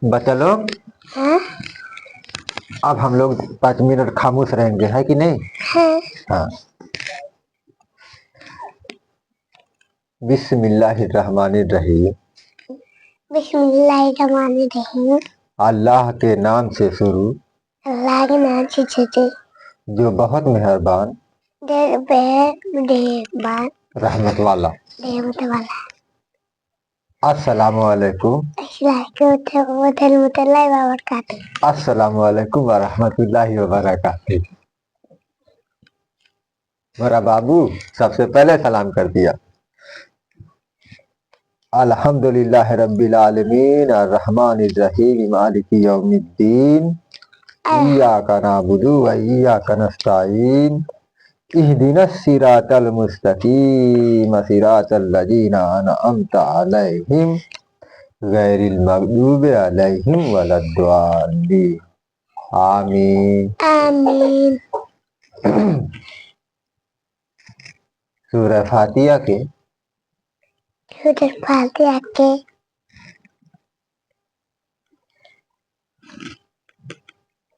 बच्चा लोग हाँ अब हम लोग 5 मिनट खामोश रहेंगे, है कि नहीं? हाँ। हाँ। बिस्मिल्लाहिर्रहमानिर्रहीम। बिस्मिल्लाहिर्रहमानिर्रहीम। अल्लाह के नाम से शुरू, अल्लाह के नाम से शुरू, जो बहुत मेहरबान मेहरबान रहमत वाला। रहमत वाला। अस्सलामु अलैकुम। अस्सलामु अलैकुम व रहमतुल्लाहि व बरकातहू। मेरा बाबू सबसे पहले सलाम कर दिया। अल्हम्दुलिल्लाह रब्बिल आलमीन अर्रहमानिर्रहीम मालिकी यौमिद्दीन इय्याका नअबुदु व इय्याका नस्तईन इहदिनस सिरातल मुस्तकीम सिरातल लजीना अनअमता अलैहिम गैरिल मगदूबि अलैहिम वलद्दालीन। आमीन आमीन। सूरह फातिहा के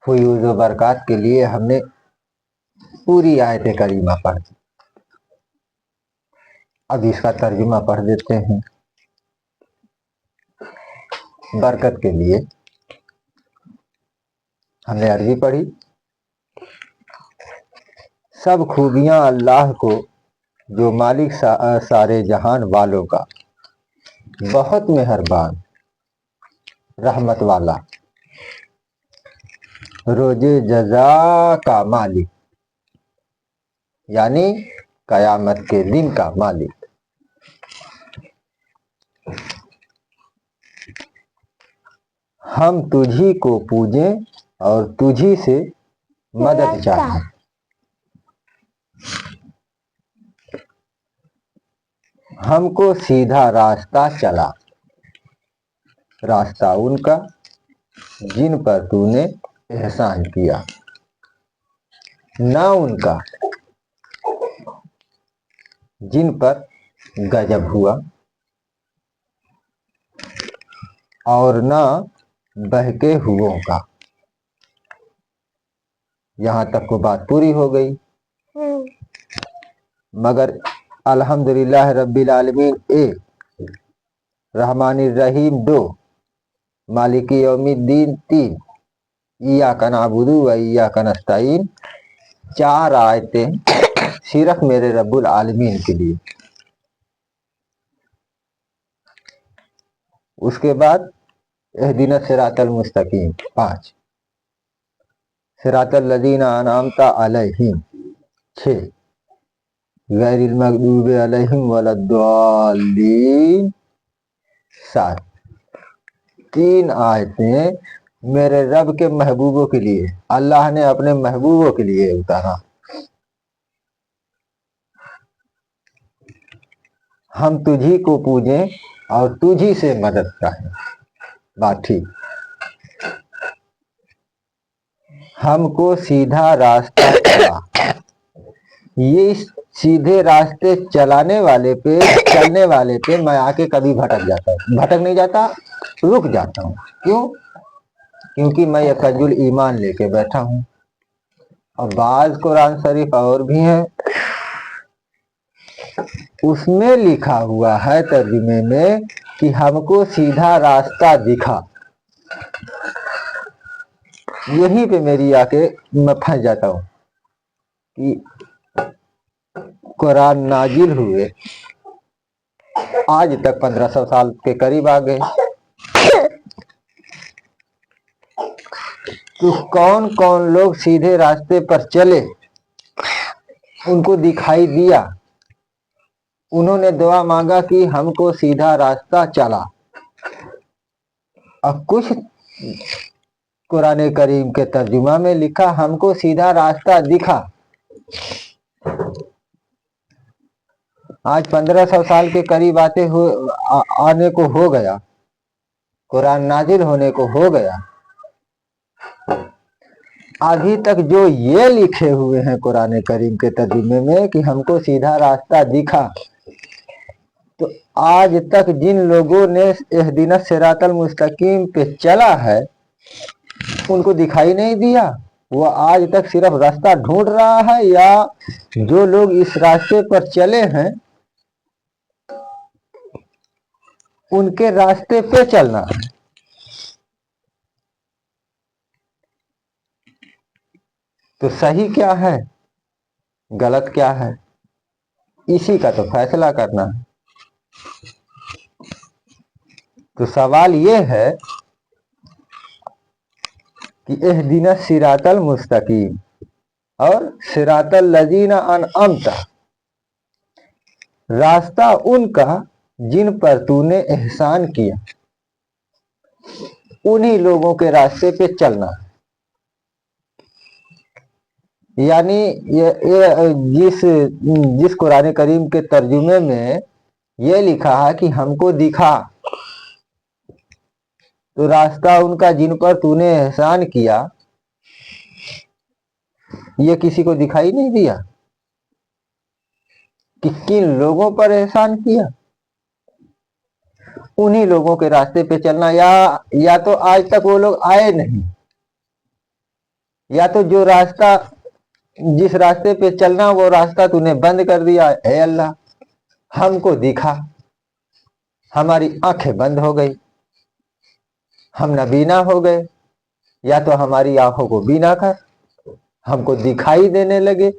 फयूज़ व बरक़ात के लिए हमने पूरी आयत करीमा पढ़ दी। अब इसका तर्जुमा पढ़ देते हैं। बरकत के लिए हमने अरबी पढ़ी। सब खूबियां अल्लाह को, जो मालिक सारे जहान वालों का, बहुत मेहरबान रहमत वाला, रोजे जजा का मालिक, यानी कयामत के दिन का मालिक। हम तुझी को पूजें और तुझी से मदद चाहें। हमको सीधा रास्ता चला, रास्ता उनका जिन पर तूने एहसान किया, ना उनका जिन पर गजब हुआ, और ना बहके हुओं का। यहाँ तक को बात पूरी हो गई। मगर अल्हम्दुलिल्लाह रब्बिल आलमीन 1, रहमानिर रहीम 2, मालिकी यौमिद्दीन 3, इय्याका नअबुदु व इय्याका नस्तईन 4 आयतें सिर्फ मेरे रब्बुल आलमीन के लिए। उसके बाद इहदिनस सिरातल मुस्तकीम 5, सिरातल लजीना अनअमता अलैहिम 6, गैरिल मगदूबि अलैहिम वलद्दालीन 7। 3 आयतें मेरे रब के महबूबों के लिए, अल्लाह ने अपने महबूबों के लिए उतारा। हम तुझी को पूजें और तुझी से मदद चाहें। बात ठीक। हमको सीधा रास्ता चला, ये सीधे रास्ते चलाने वाले पे, चलने वाले पे मैं आके कभी भटक जाता हूँ। भटक नहीं जाता, रुक जाता हूँ। क्यों? क्योंकि मैं यकजुल ईमान लेके बैठा हूँ। और बाज कुरान शरीफ और भी हैं, उसमें लिखा हुआ है तर्जुमे में कि हमको सीधा रास्ता दिखा। यहीं पे मेरी आके मैं फंस जाता हूँ कि कुरान नाजिल हुए आज तक 1500 साल के करीब आ गए, तो कौन कौन लोग सीधे रास्ते पर चले, उनको दिखाई दिया, उन्होंने दुआ मांगा कि हमको सीधा रास्ता चला। अब कुछ कुरान करीम के तर्जुमा में लिखा हमको सीधा रास्ता दिखा। आज 1500 साल के करीब आने को हो गया, कुरान नाजिल होने को हो गया। अभी तक जो ये लिखे हुए हैं कुरान करीम के तर्जुमे में कि हमको सीधा रास्ता दिखा, तो आज तक जिन लोगों ने इहदिना सिरातल मुस्तकीम पे चला है उनको दिखाई नहीं दिया, वो आज तक सिर्फ रास्ता ढूंढ रहा है, या जो लोग इस रास्ते पर चले हैं उनके रास्ते पे चलना है। तो सही क्या है, गलत क्या है, इसी का तो फैसला करना है। तो सवाल ये है कि इहदिना सिरातल मुस्तकीम और सिरातल लजीना अनअमता, रास्ता उनका जिन पर तूने एहसान किया, उन्हीं लोगों के रास्ते पे चलना है। यानी ये जिस कुरान करीम के तर्जुमे में ये लिखा है कि हमको दिखा, तो रास्ता उनका जिन पर तूने एहसान किया, ये किसी को दिखाई नहीं दिया कि किन लोगों पर एहसान किया, उन्हीं लोगों के रास्ते पे चलना। या तो आज तक वो लोग आए नहीं, या तो जो रास्ता जिस रास्ते पे चलना वो रास्ता तूने बंद कर दिया। है अल्लाह, हमको दिखा, हमारी आंखें बंद हो गई, हम नबीना हो गए, या तो हमारी आंखों को बीना कर हमको दिखाई देने लगे,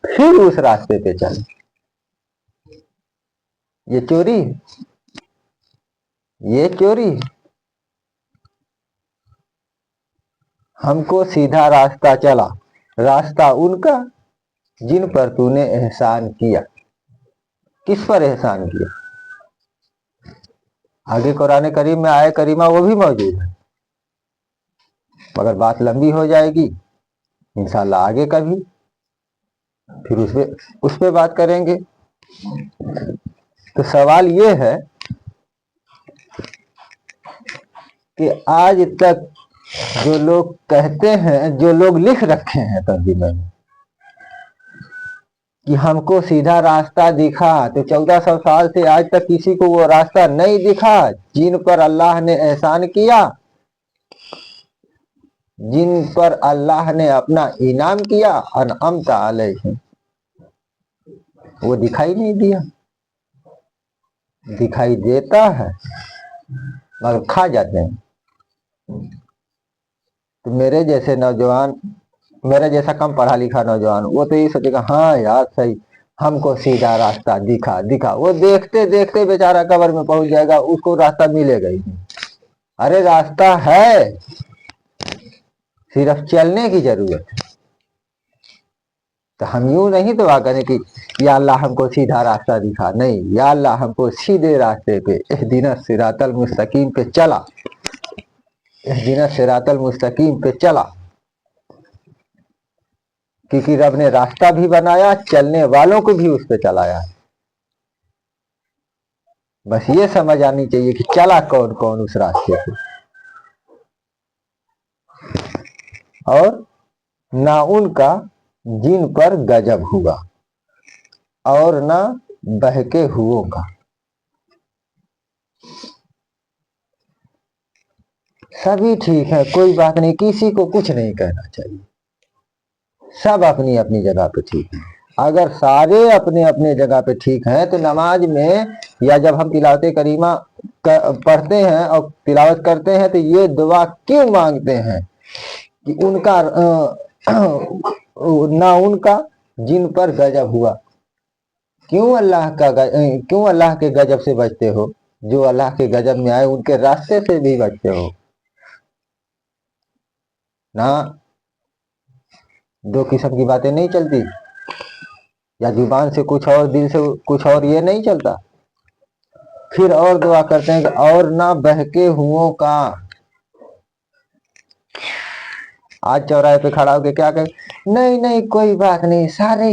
फिर उस रास्ते पे चले। ये चोरी, ये चोरी। हमको सीधा रास्ता चला, रास्ता उनका जिन पर तूने एहसान किया। किस पर एहसान किया? आगे कुरान करीम में आए करीमा वो भी मौजूद है, मगर बात लंबी हो जाएगी, इंशाल्लाह आगे कभी फिर उस पे बात करेंगे। तो सवाल ये है कि आज तक जो लोग कहते हैं, जो लोग लिख रखे हैं तर्जुमे में कि हमको सीधा रास्ता दिखा, तो 1400 साल से आज तक किसी को वो रास्ता नहीं दिखा जिन पर अल्लाह ने एहसान किया, जिन पर अल्लाह ने अपना इनाम किया। अनअमता अलैहिम, वो दिखाई नहीं दिया। दिखाई देता है मगर खा जाते हैं। तो मेरे जैसे नौजवान, मेरा जैसा कम पढ़ा लिखा नौजवान, वो तो ये सोचेगा हाँ यार सही, हमको सीधा रास्ता दिखा दिखा। वो देखते देखते बेचारा कब्र में पहुंच जाएगा, उसको रास्ता मिलेगा ही नहीं। अरे रास्ता है, सिर्फ चलने की जरूरत है। तो हम यूं नहीं दुआ करें कि या अल्लाह हमको सीधा रास्ता दिखा, नहीं, या अल्लाह हमको सीधे रास्ते पे इहदिना सिरातल मुस्तकीम पे चला, इहदिना सिरातल मुस्तकीम पे चला। क्योंकि रब ने रास्ता भी बनाया, चलने वालों को भी उस पे चलाया। बस ये समझ आनी चाहिए कि चला कौन कौन उस रास्ते पे, और ना उनका जिन पर गजब हुआ और ना बहके हुओं का। सभी ठीक है, कोई बात नहीं, किसी को कुछ नहीं कहना चाहिए, सब अपनी अपनी जगह पे ठीक है। अगर सारे अपने अपने जगह पे ठीक हैं तो नमाज में या जब हम तिलावत करीमा पढ़ते हैं और तिलावत करते हैं तो ये दुआ क्यों मांगते हैं कि उनका ना उनका जिन पर गजब हुआ। क्यों अल्लाह के गजब से बचते हो? जो अल्लाह के गजब में आए उनके रास्ते से भी बचते हो ना। दो किस्म की बातें नहीं चलती, या जुबान से कुछ और दिल से कुछ और, ये नहीं चलता। फिर और दुआ करते हैं कि और ना बहके हुओं का। आज चौराहे पे खड़ा होकर क्या कहे, नहीं नहीं कोई बात नहीं, सारे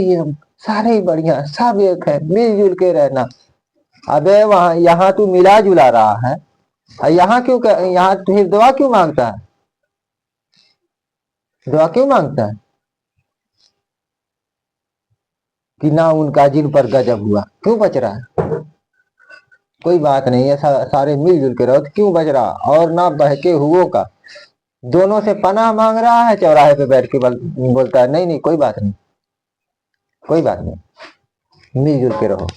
ही बढ़िया, सब एक है, मिलजुल के रहना। अबे वहां यहाँ तू मिला जुला रहा है, यहाँ क्यों, यहाँ फिर दुआ क्यों मांगता है? दुआ क्यों मांगता है कि ना उनका जिन पर गजब हुआ? क्यों बच रहा है? कोई बात नहीं है, सारे मिलजुल के रहो, तो क्यों बज रहा? और ना बहके हुओं का, दोनों से पनाह मांग रहा है, चौराहे पे बैठ के बोलता है नहीं नहीं कोई बात नहीं, कोई बात नहीं, मिलजुल के रहो।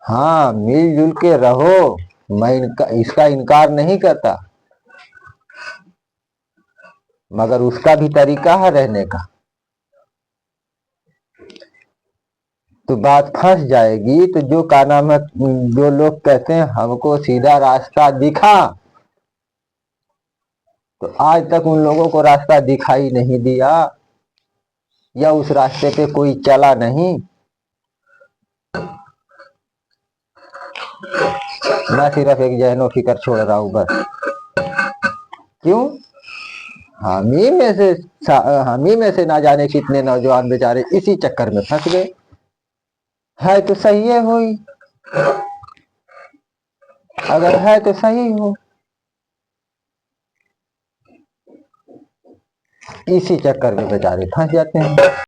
हाँ मिलजुल के रहो, मैं इसका इनकार नहीं करता, मगर उसका भी तरीका है रहने का। तो बात फंस जाएगी। तो जो का नाम है, जो लोग कहते हैं हमको सीधा रास्ता दिखा, तो आज तक उन लोगों को रास्ता दिखाई नहीं दिया, या उस रास्ते पे कोई चला नहीं। मैं सिर्फ एक जहनो फिकर छोड़ रहा हूं बस। क्यों? हम ही में से ना जाने कितने नौजवान बेचारे इसी चक्कर में फंस गए। है तो सही है होई, अगर है तो सही हो, इसी चक्कर में बेचारे फंस जाते हैं।